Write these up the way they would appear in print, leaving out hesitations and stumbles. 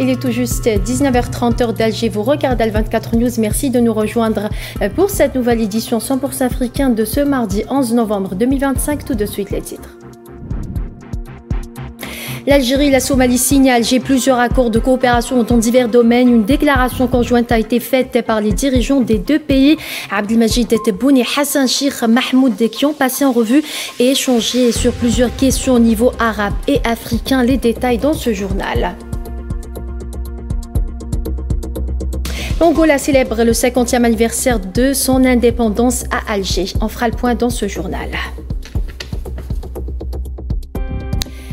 Il est tout juste 19h30 heure d'Alger. Vous regardez Al24 News. Merci de nous rejoindre pour cette nouvelle édition 100% africaine de ce mardi 11 novembre 2025. Tout de suite les titres. L'Algérie et la Somalie signent à Alger plusieurs accords de coopération dans divers domaines. Une déclaration conjointe a été faite par les dirigeants des deux pays, Abdelmajid Tebboune et Hassan Sheikh Mahmoud, qui ont passé en revue et échangé sur plusieurs questions au niveau arabe et africain. Les détails dans ce journal. L'Angola célèbre le 50e anniversaire de son indépendance à Alger. On fera le point dans ce journal.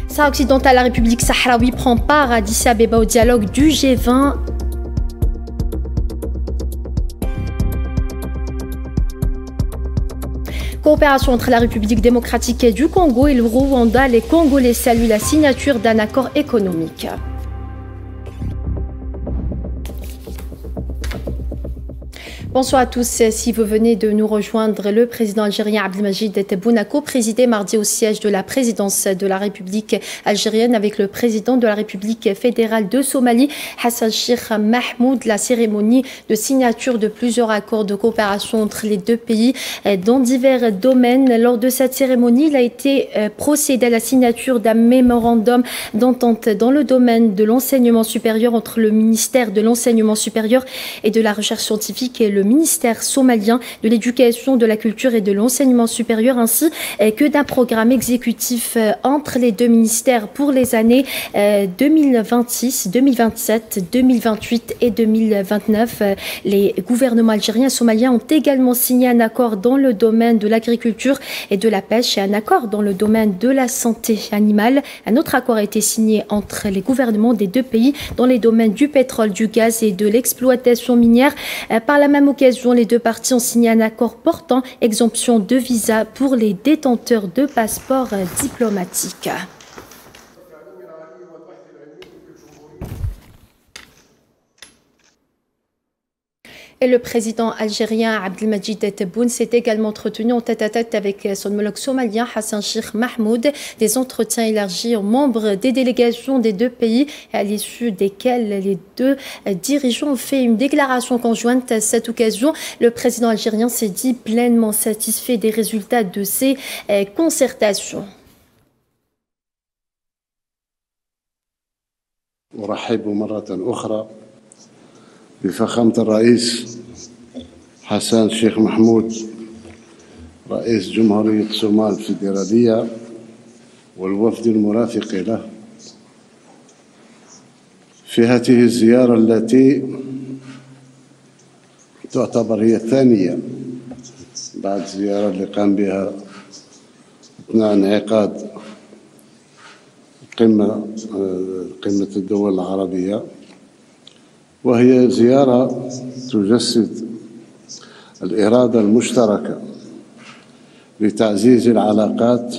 Sahara occidentale, la République sahraoui prend part à Addis Abeba au dialogue du G20. Coopération entre la République démocratique du Congo et le Rwanda. Les Congolais saluent la signature d'un accord économique. Bonsoir à tous. Si vous venez de nous rejoindre, le président algérien Abdelmajid Tebboune a co-présidé mardi au siège de la présidence de la République algérienne avec le président de la République fédérale de Somalie, Hassan Sheikh Mahmoud, la cérémonie de signature de plusieurs accords de coopération entre les deux pays dans divers domaines. Lors de cette cérémonie, il a été procédé à la signature d'un mémorandum d'entente dans le domaine de l'enseignement supérieur entre le ministère de l'enseignement supérieur et de la recherche scientifique et le ministère somalien de l'éducation, de la culture et de l'enseignement supérieur, ainsi que d'un programme exécutif entre les deux ministères pour les années 2026, 2027, 2028 et 2029. Les gouvernements algériens et somaliens ont également signé un accord dans le domaine de l'agriculture et de la pêche et un accord dans le domaine de la santé animale. Un autre accord a été signé entre les gouvernements des deux pays dans les domaines du pétrole, du gaz et de l'exploitation minière. Par la même occasion, les deux parties ont signé un accord portant exemption de visa pour les détenteurs de passeports diplomatiques. Et le président algérien Abdelmajid Tebboune s'est également entretenu en tête-à-tête avec son homologue somalien Hassan Sheikh Mahmoud. Des entretiens élargis aux membres des délégations des deux pays, à l'issue desquels les deux dirigeants ont fait une déclaration conjointe. À cette occasion, le président algérien s'est dit pleinement satisfait des résultats de ces concertations. بفخامة الرئيس حسن شيخ محمود رئيس جمهورية الصومال الفيدرالية والوفد المرافق له في هذه الزيارة التي تعتبر هي الثانية بعد الزيارة اللي قام بها أثناء انعقاد قمة الدول العربية، وهي زيارة تجسد الإرادة المشتركة لتعزيز العلاقات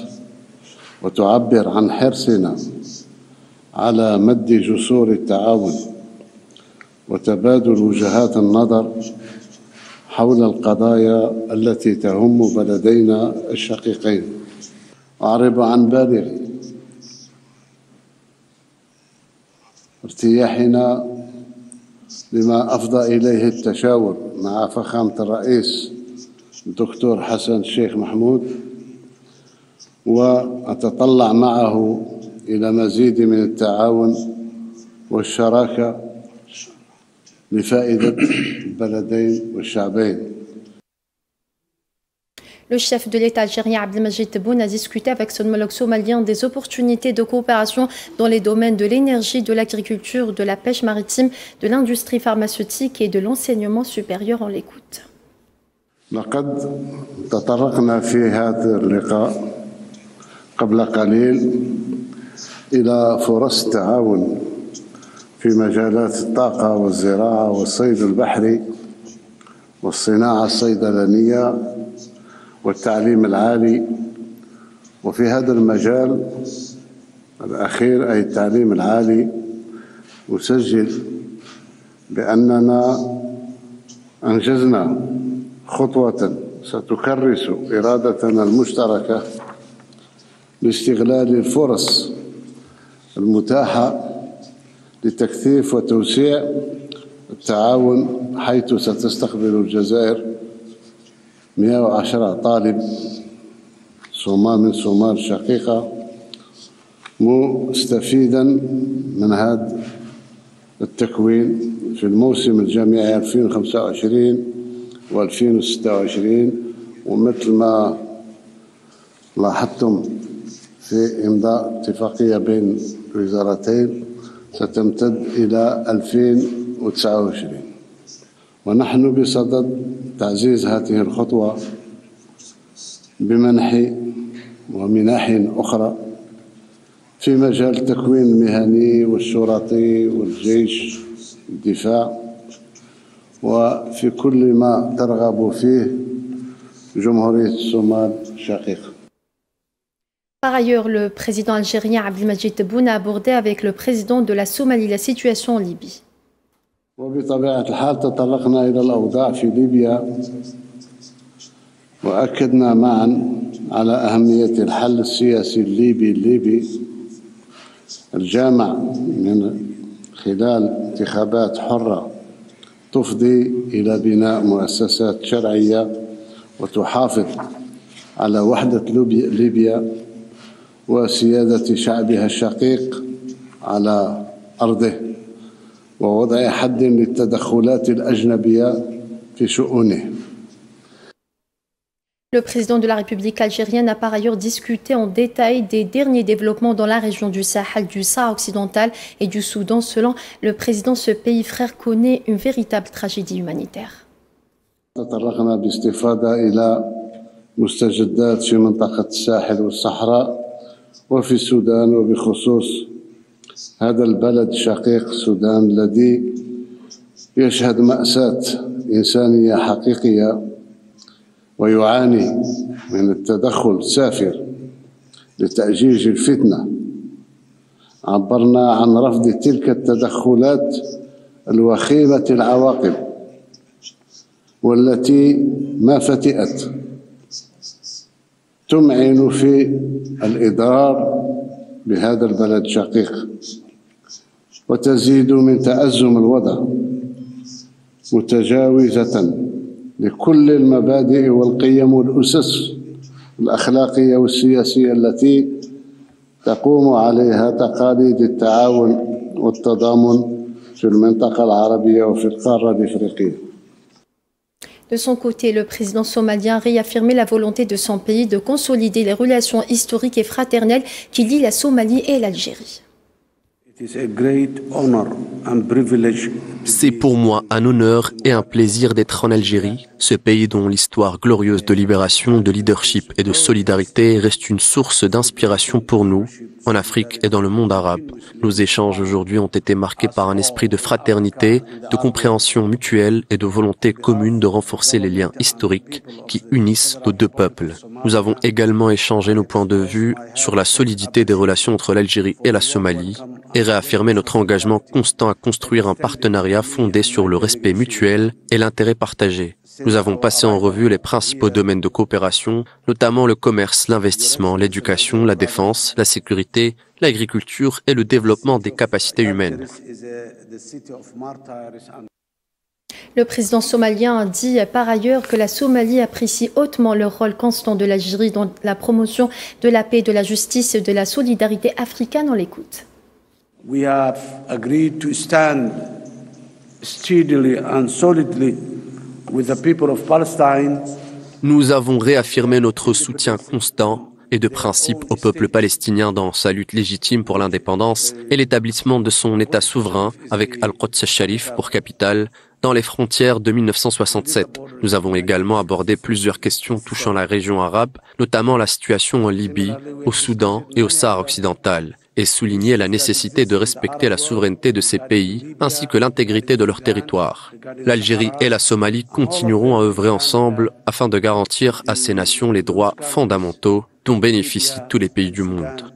وتعبر عن حرصنا على مد جسور التعاون وتبادل وجهات النظر حول القضايا التي تهم بلدينا الشقيقين. أعرب عن بالغ ارتياحنا لما أفضى إليه التشاور مع فخامة الرئيس الدكتور حسن الشيخ محمود، وأتطلع معه إلى مزيد من التعاون والشراكة لفائدة البلدين والشعبين. Le chef de l'État algérien Abdelmajid Tebboune a discuté avec son homologue somalien des opportunités de coopération dans les domaines de l'énergie, de l'agriculture, de la pêche maritime, de l'industrie pharmaceutique et de l'enseignement supérieur. On l'écoute. لقد تطرقنا في هذا اللقاء قبل قليل إلى فرص التعاون في مجالات الطاقة والزراعة والصيد البحري والصناعة الصيدلانية والتعليم العالي. وفي هذا المجال الأخير أي التعليم العالي أسجل بأننا أنجزنا خطوة ستكرس إرادتنا المشتركة لاستغلال الفرص المتاحة لتكثيف وتوسيع التعاون، حيث ستستقبل الجزائر 110 طالب من صومال الشقيقة مستفيدا من هذا التكوين في الموسم الجامعي 2025 و2026. ومثل ما لاحظتم في إمضاء اتفاقية بين الوزارتين ستمتد إلى 2029، ونحن بصدد تعزيز هذه الخطوة بمنح ومنح أخرى في مجال التكوين المهني والشرطي والجيش الدفاع وفي كل ما ترغب فيه جمهورية الصومال الشقيقة. Par ailleurs, le président algérien Abdelmadjid Tebboune a abordé avec le président de la Somalie la situation en Libye. وبطبيعة الحال تطرقنا إلى الأوضاع في ليبيا وأكدنا معا على أهمية الحل السياسي الليبي الجامع من خلال انتخابات حرة تفضي إلى بناء مؤسسات شرعية وتحافظ على وحدة ليبيا وسيادة شعبها الشقيق على أرضه ووضع حد للتدخلات الأجنبية في شؤونه. Le président de la République algérienne a par ailleurs discuté en détail des derniers développements dans la région du Sahel, du Sahara occidental et du Soudan. Selon le président, ce pays frère connaît une véritable tragédie humanitaire. تطرقنا باستفاضة إلى مستجدات في منطقة الساحل والصحراء وفي السودان، وبخصوص هذا البلد الشقيق السودان الذي يشهد مأساة إنسانية حقيقية ويعاني من التدخل السافر لتأجيج الفتنة. عبرنا عن رفض تلك التدخلات الوخيمة العواقب والتي ما فتئت تمعن في الإضرار بهذا البلد الشقيق وتزيد من تأزم الوضع، متجاوزة لكل المبادئ والقيم والأسس الأخلاقية والسياسية التي تقوم عليها تقاليد التعاون والتضامن في المنطقة العربية وفي القارة الإفريقية. De son côté, le président somalien a réaffirmé la volonté de son pays de consolider les relations historiques et fraternelles qui lient la Somalie et l'Algérie. C'est pour moi un honneur et un plaisir d'être en Algérie, ce pays dont l'histoire glorieuse de libération, de leadership et de solidarité reste une source d'inspiration pour nous, en Afrique et dans le monde arabe. Nos échanges aujourd'hui ont été marqués par un esprit de fraternité, de compréhension mutuelle et de volonté commune de renforcer les liens historiques qui unissent nos deux peuples. Nous avons également échangé nos points de vue sur la solidité des relations entre l'Algérie et la Somalie et réaffirmé notre engagement constant à construire un partenariat fondé sur le respect mutuel et l'intérêt partagé. Nous avons passé en revue les principaux domaines de coopération, notamment le commerce, l'investissement, l'éducation, la défense, la sécurité, l'agriculture et le développement des capacités humaines. Le président somalien a dit par ailleurs que la Somalie apprécie hautement le rôle constant de l'Algérie dans la promotion de la paix, de la justice et de la solidarité africaine. On l'écoute. We have agreed to stand steadily and solidly with the people of Palestine. Nous avons réaffirmé notre soutien constant et de principe au peuple palestinien dans sa lutte légitime pour l'indépendance et l'établissement de son État souverain avec Al-Quds al-Sharif pour capitale dans les frontières de 1967. Nous avons également abordé plusieurs questions touchant la région arabe, notamment la situation en Libye, au Soudan et au Sahara occidental, et souligné la nécessité de respecter la souveraineté de ces pays ainsi que l'intégrité de leur territoire. L'Algérie et la Somalie continueront à œuvrer ensemble afin de garantir à ces nations les droits fondamentaux dont bénéficient tous les pays du monde.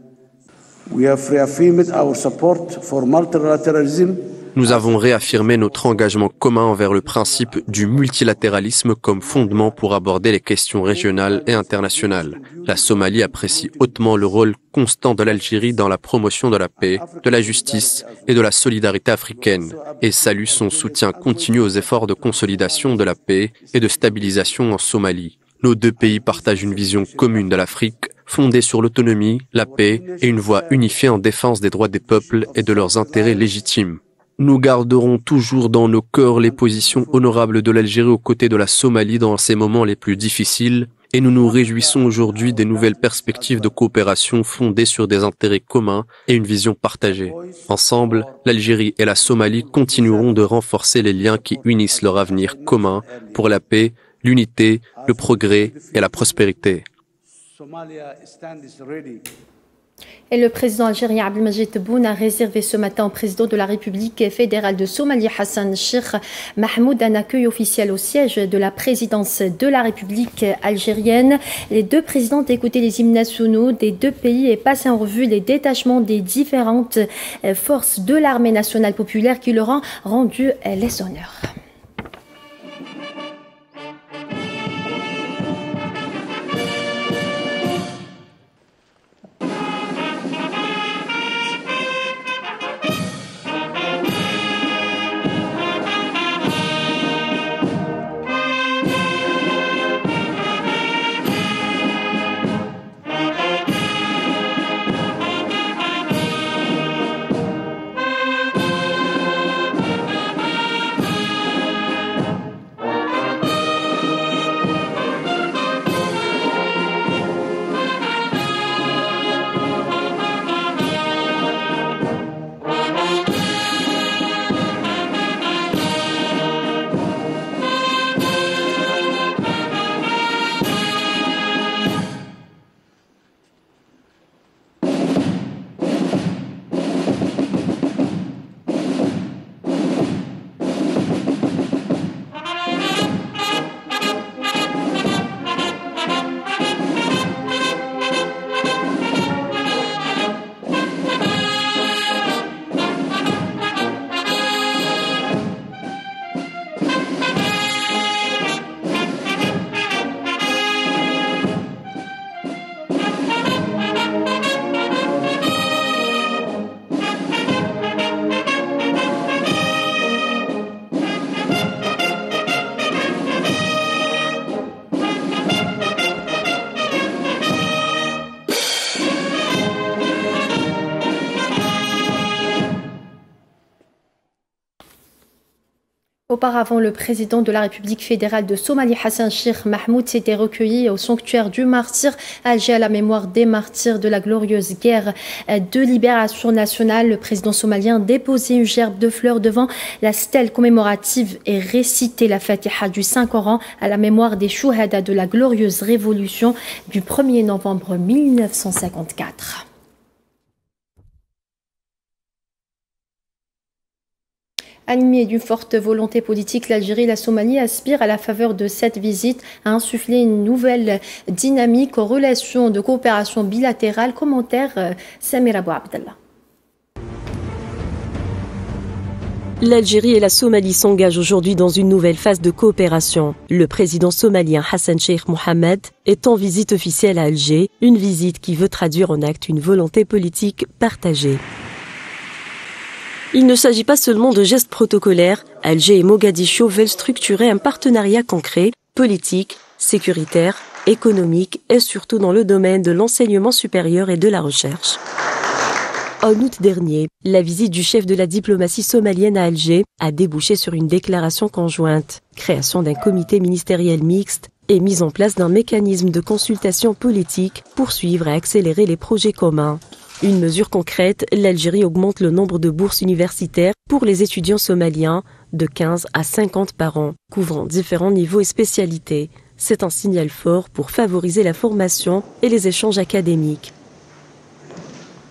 We have reaffirmed our support for multilateralism Nous avons réaffirmé notre engagement commun envers le principe du multilatéralisme comme fondement pour aborder les questions régionales et internationales. La Somalie apprécie hautement le rôle constant de l'Algérie dans la promotion de la paix, de la justice et de la solidarité africaine et salue son soutien continu aux efforts de consolidation de la paix et de stabilisation en Somalie. Nos deux pays partagent une vision commune de l'Afrique, fondée sur l'autonomie, la paix et une voix unifiée en défense des droits des peuples et de leurs intérêts légitimes. Nous garderons toujours dans nos cœurs les positions honorables de l'Algérie aux côtés de la Somalie dans ces moments les plus difficiles et nous nous réjouissons aujourd'hui des nouvelles perspectives de coopération fondées sur des intérêts communs et une vision partagée. Ensemble, l'Algérie et la Somalie continueront de renforcer les liens qui unissent leur avenir commun pour la paix, l'unité, le progrès et la prospérité. Et le président algérien Abdelmadjid Tebboune a réservé ce matin au président de la République fédérale de Somalie, Hassan Sheikh Mahmoud, un accueil officiel au siège de la présidence de la République algérienne. Les deux présidents ont écouté les hymnes nationaux des deux pays et passé en revue les détachements des différentes forces de l'armée nationale populaire qui leur ont rendu les honneurs. Auparavant, le président de la République fédérale de Somalie, Hassan Sheikh Mahmoud, s'était recueilli au sanctuaire du martyr à Alger à la mémoire des martyrs de la glorieuse guerre de libération nationale. Le président somalien a déposé une gerbe de fleurs devant la stèle commémorative et récité la Fatiha du Saint-Coran à la mémoire des chouhada de la glorieuse révolution du 1er novembre 1954. Animée d'une forte volonté politique, l'Algérie et la Somalie aspirent à la faveur de cette visite à insuffler une nouvelle dynamique aux relations de coopération bilatérale. Commentaire Samira Bouabdallah. L'Algérie et la Somalie s'engagent aujourd'hui dans une nouvelle phase de coopération. Le président somalien Hassan Sheikh Mohamed est en visite officielle à Alger, une visite qui veut traduire en acte une volonté politique partagée. Il ne s'agit pas seulement de gestes protocolaires, Alger et Mogadiscio veulent structurer un partenariat concret, politique, sécuritaire, économique et surtout dans le domaine de l'enseignement supérieur et de la recherche. En août dernier, la visite du chef de la diplomatie somalienne à Alger a débouché sur une déclaration conjointe, création d'un comité ministériel mixte et mise en place d'un mécanisme de consultation politique pour suivre et accélérer les projets communs. Une mesure concrète, l'Algérie augmente le nombre de bourses universitaires pour les étudiants somaliens de 15 à 50 par an, couvrant différents niveaux et spécialités. C'est un signal fort pour favoriser la formation et les échanges académiques.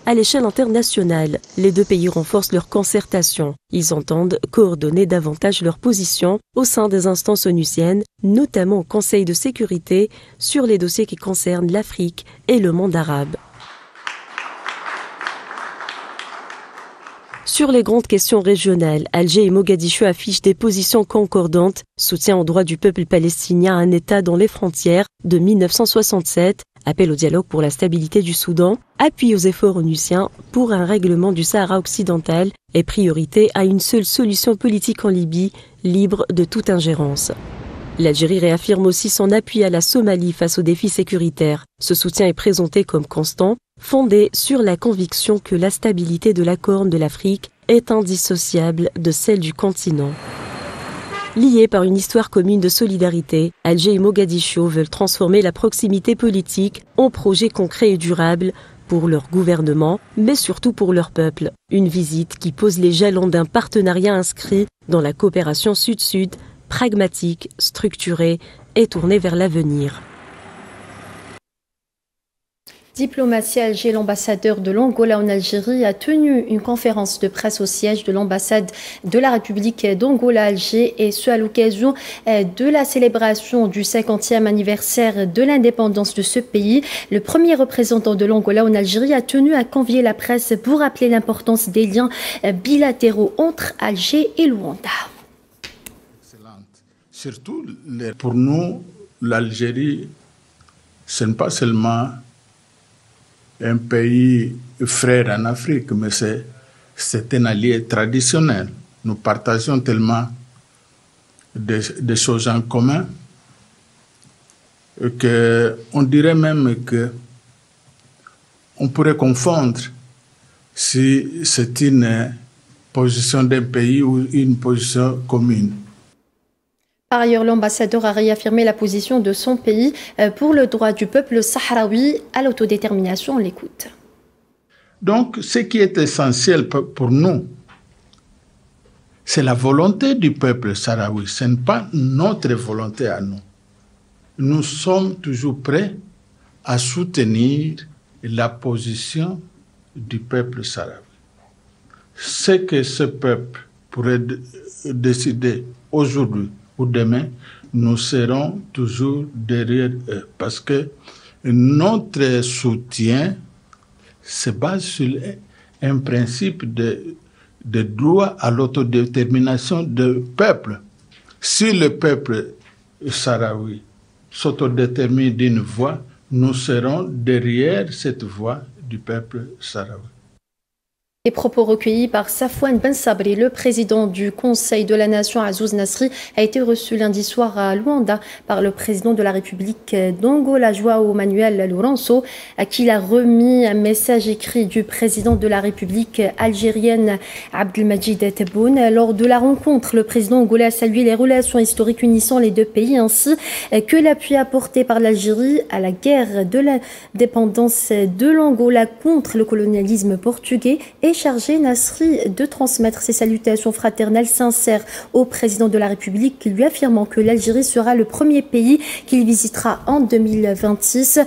À l'échelle internationale, les deux pays renforcent leur concertation. Ils entendent coordonner davantage leurs positions au sein des instances onusiennes, notamment au Conseil de sécurité, sur les dossiers qui concernent l'Afrique et le monde arabe. Sur les grandes questions régionales, Alger et Mogadiscio affichent des positions concordantes, soutien aux droits du peuple palestinien à un État dans les frontières de 1967, appel au dialogue pour la stabilité du Soudan, appui aux efforts onusiens pour un règlement du Sahara occidental et priorité à une seule solution politique en Libye, libre de toute ingérence. L'Algérie réaffirme aussi son appui à la Somalie face aux défis sécuritaires. Ce soutien est présenté comme constant, fondé sur la conviction que la stabilité de la Corne de l'Afrique est indissociable de celle du continent. Liés par une histoire commune de solidarité, Alger et Mogadiscio veulent transformer la proximité politique en projet concret et durable pour leur gouvernement, mais surtout pour leur peuple. Une visite qui pose les jalons d'un partenariat inscrit dans la coopération sud-sud, pragmatique, structurée et tournée vers l'avenir. Diplomatie à Alger, l'ambassadeur de l'Angola en Algérie a tenu une conférence de presse au siège de l'ambassade de la République d'Angola à Alger, et ce à l'occasion de la célébration du 50e anniversaire de l'indépendance de ce pays. Le premier représentant de l'Angola en Algérie a tenu à convier la presse pour rappeler l'importance des liens bilatéraux entre Alger et Luanda. Surtout, pour nous, l'Algérie, ce n'est pas seulement un pays frère en Afrique, mais c'est un allié traditionnel. Nous partageons tellement de choses en commun qu'on dirait même qu'on pourrait confondre si c'est une position d'un pays ou une position commune. Par ailleurs, l'ambassadeur a réaffirmé la position de son pays pour le droit du peuple sahraoui à l'autodétermination. On l'écoute. Donc, ce qui est essentiel pour nous, c'est la volonté du peuple sahraoui. Ce n'est pas notre volonté à nous. Nous sommes toujours prêts à soutenir la position du peuple sahraoui. Ce que ce peuple pourrait décider aujourd'hui ou demain, nous serons toujours derrière eux, parce que notre soutien se base sur un principe de droit à l'autodétermination du peuple. Si le peuple sahraoui s'autodétermine d'une voix, nous serons derrière cette voix du peuple sahraoui. Les propos recueillis par Safwan Ben Sabri, le président du Conseil de la Nation Azouz Nasri, a été reçu lundi soir à Luanda par le président de la République d'Angola, João Manuel Lourenço, à qui il a remis un message écrit du président de la République algérienne Abdelmadjid Tebboune. Lors de la rencontre, le président angolais a salué les relations historiques unissant les deux pays, ainsi que l'appui apporté par l'Algérie à la guerre de l'indépendance de l'Angola contre le colonialisme portugais, et chargé Nasri de transmettre ses salutations fraternelles sincères au président de la République, lui affirmant que l'Algérie sera le premier pays qu'il visitera en 2026.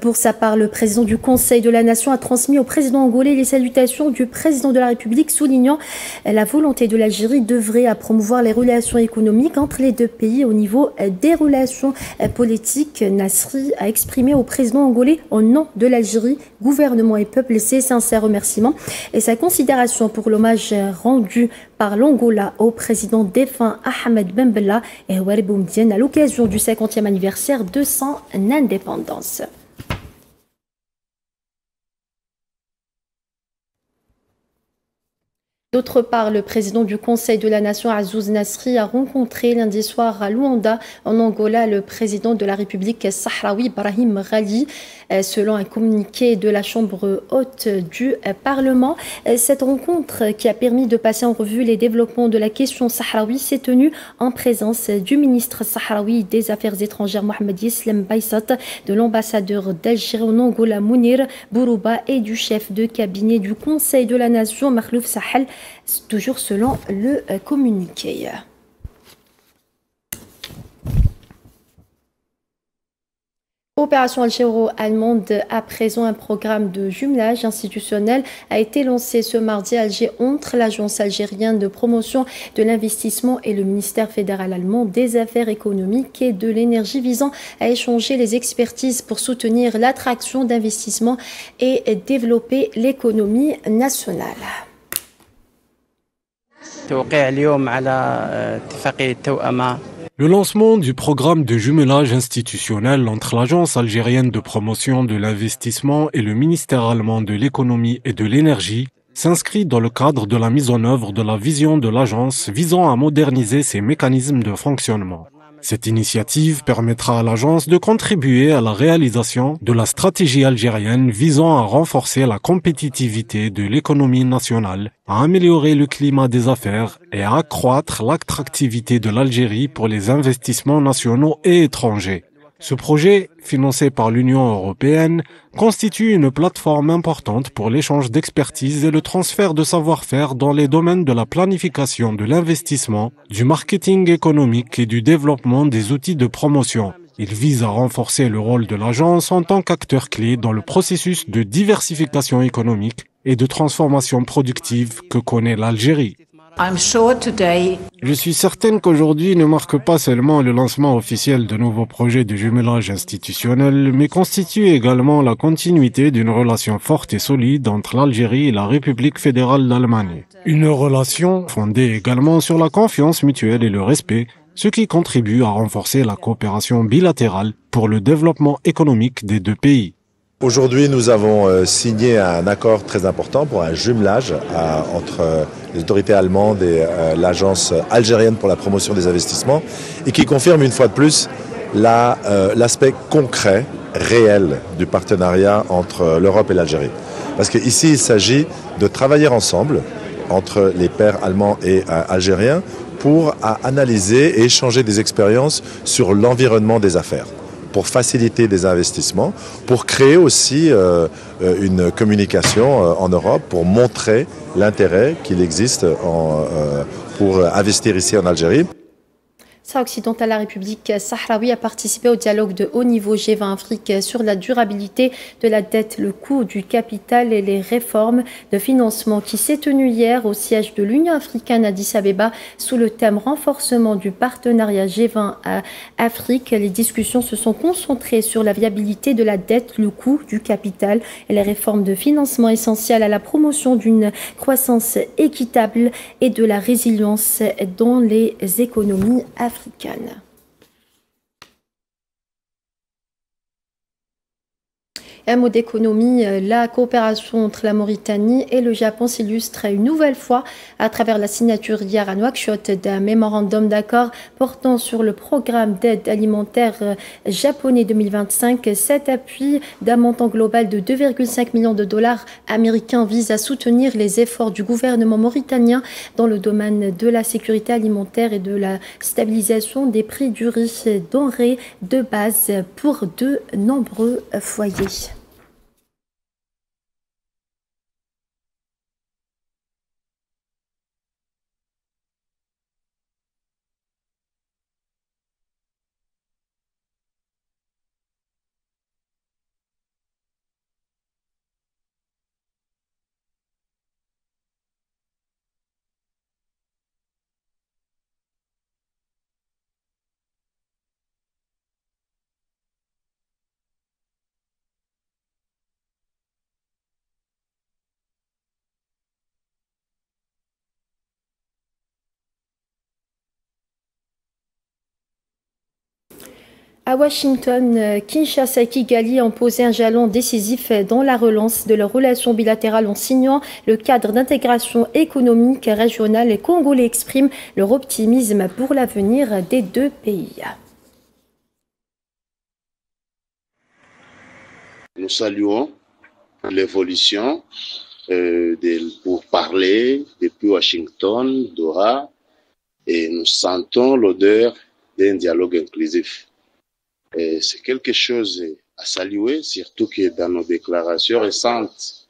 Pour sa part, le président du Conseil de la Nation a transmis au président angolais les salutations du président de la République, soulignant la volonté de l'Algérie d'œuvrer à promouvoir les relations économiques entre les deux pays. Au niveau des relations politiques, Nasri a exprimé au président angolais, au nom de l'Algérie, gouvernement et peuple, ses sincères remerciements et sa considération pour l'hommage rendu par l'Angola au président défunt Ahmed Ben Bella et Houari Boumediene à l'occasion du 50e anniversaire de son indépendance. D'autre part, le président du Conseil de la Nation, Azouz Nasri, a rencontré lundi soir à Luanda, en Angola, le président de la République sahraoui, Brahim Ghali, selon un communiqué de la Chambre haute du Parlement. Cette rencontre, qui a permis de passer en revue les développements de la question sahraoui, s'est tenue en présence du ministre sahraoui des Affaires étrangères, Mohamed Yeslem Baïsat, de l'ambassadeur d'Algérie en Angola, Mounir Bourouba, et du chef de cabinet du Conseil de la Nation, Makhlouf Sahel, toujours selon le communiqué. Coopération algéro-allemande, à présent un programme de jumelage institutionnel a été lancé ce mardi à Alger entre l'Agence algérienne de promotion de l'investissement et le ministère fédéral allemand des affaires économiques et de l'énergie, visant à échanger les expertises pour soutenir l'attraction d'investissements et développer l'économie nationale. Le lancement du programme de jumelage institutionnel entre l'Agence algérienne de promotion de l'investissement et le ministère allemand de l'économie et de l'énergie s'inscrit dans le cadre de la mise en œuvre de la vision de l'agence visant à moderniser ses mécanismes de fonctionnement. Cette initiative permettra à l'agence de contribuer à la réalisation de la stratégie algérienne visant à renforcer la compétitivité de l'économie nationale, à améliorer le climat des affaires et à accroître l'attractivité de l'Algérie pour les investissements nationaux et étrangers. Ce projet, financé par l'Union européenne, constitue une plateforme importante pour l'échange d'expertise et le transfert de savoir-faire dans les domaines de la planification de l'investissement, du marketing économique et du développement des outils de promotion. Il vise à renforcer le rôle de l'agence en tant qu'acteur clé dans le processus de diversification économique et de transformation productive que connaît l'Algérie. Je suis certaine qu'aujourd'hui ne marque pas seulement le lancement officiel de nouveaux projets de jumelage institutionnel, mais constitue également la continuité d'une relation forte et solide entre l'Algérie et la République fédérale d'Allemagne. Une relation fondée également sur la confiance mutuelle et le respect, ce qui contribue à renforcer la coopération bilatérale pour le développement économique des deux pays. Aujourd'hui, nous avons signé un accord très important pour un jumelage entre les autorités allemandes et l'Agence algérienne pour la promotion des investissements et qui confirme une fois de plus l'aspect concret, réel du partenariat entre l'Europe et l'Algérie. Parce qu'ici, il s'agit de travailler ensemble entre les pairs allemands et algériens pour analyser et échanger des expériences sur l'environnement des affaires, pour faciliter des investissements, pour créer aussi une communication en Europe, pour montrer l'intérêt qu'il existe pour investir ici en Algérie. Sahara occidentale, la République sahraoui a participé au dialogue de haut niveau G20 Afrique sur la durabilité de la dette, le coût du capital et les réformes de financement qui s'est tenu hier au siège de l'Union africaine à Addis Abeba sous le thème renforcement du partenariat G20 à Afrique. Les discussions se sont concentrées sur la viabilité de la dette, le coût du capital et les réformes de financement essentielles à la promotion d'une croissance équitable et de la résilience dans les économies africaines. Un mot d'économie, la coopération entre la Mauritanie et le Japon s'illustre une nouvelle fois à travers la signature hier à Nouakchott d'un mémorandum d'accord portant sur le programme d'aide alimentaire japonais 2025. Cet appui d'un montant global de 2,5 millions de dollars américains vise à soutenir les efforts du gouvernement mauritanien dans le domaine de la sécurité alimentaire et de la stabilisation des prix du riz, denrées de base pour de nombreux foyers. À Washington, Kinshasa et Kigali ont posé un jalon décisif dans la relance de leurs relations bilatérales en signant le cadre d'intégration économique régionale. Les Congolais expriment leur optimisme pour l'avenir des deux pays. Nous saluons l'évolution pour parler depuis Washington, Doha, et nous sentons l'odeur d'un dialogue inclusif. C'est quelque chose à saluer, surtout que dans nos déclarations récentes,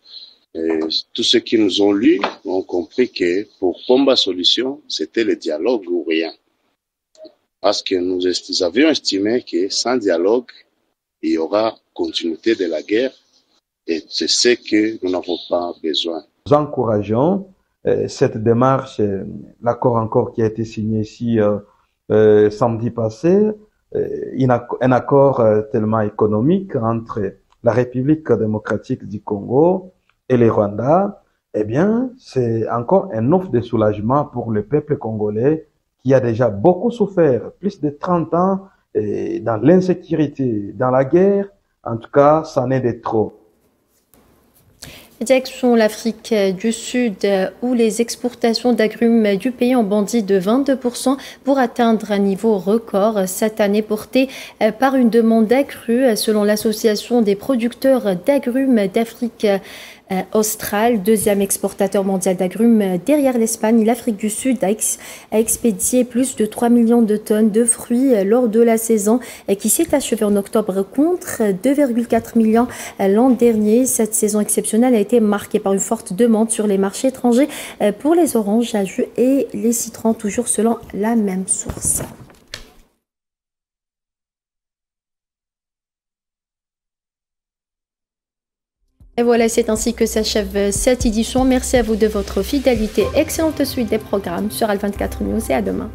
tous ceux qui nous ont lus ont compris que pour Pomba Solution, c'était le dialogue ou rien. Parce que nous avions estimé que sans dialogue, il y aura continuité de la guerre et c'est ce que nous n'avons pas besoin. Nous encourageons cette démarche, l'accord encore qui a été signé ici samedi passé, un accord tellement économique entre la République démocratique du Congo et le Rwanda, eh bien, c'est encore un offre de soulagement pour le peuple congolais qui a déjà beaucoup souffert, plus de 30 ans dans l'insécurité, dans la guerre. En tout cas, ça n'est de trop. Direction l'Afrique du Sud où les exportations d'agrumes du pays ont bondi de 22% pour atteindre un niveau record cette année porté par une demande accrue selon l'association des producteurs d'agrumes d'Afrique australe, deuxième exportateur mondial d'agrumes derrière l'Espagne. L'Afrique du Sud a expédié plus de 3 millions de tonnes de fruits lors de la saison qui s'est achevée en octobre contre 2,4 millions l'an dernier. Cette saison exceptionnelle a été marquée par une forte demande sur les marchés étrangers pour les oranges à jus et les citrons, toujours selon la même source. Et voilà, c'est ainsi que s'achève cette édition. Merci à vous de votre fidélité. Excellente suite des programmes sur Al24 News et à demain.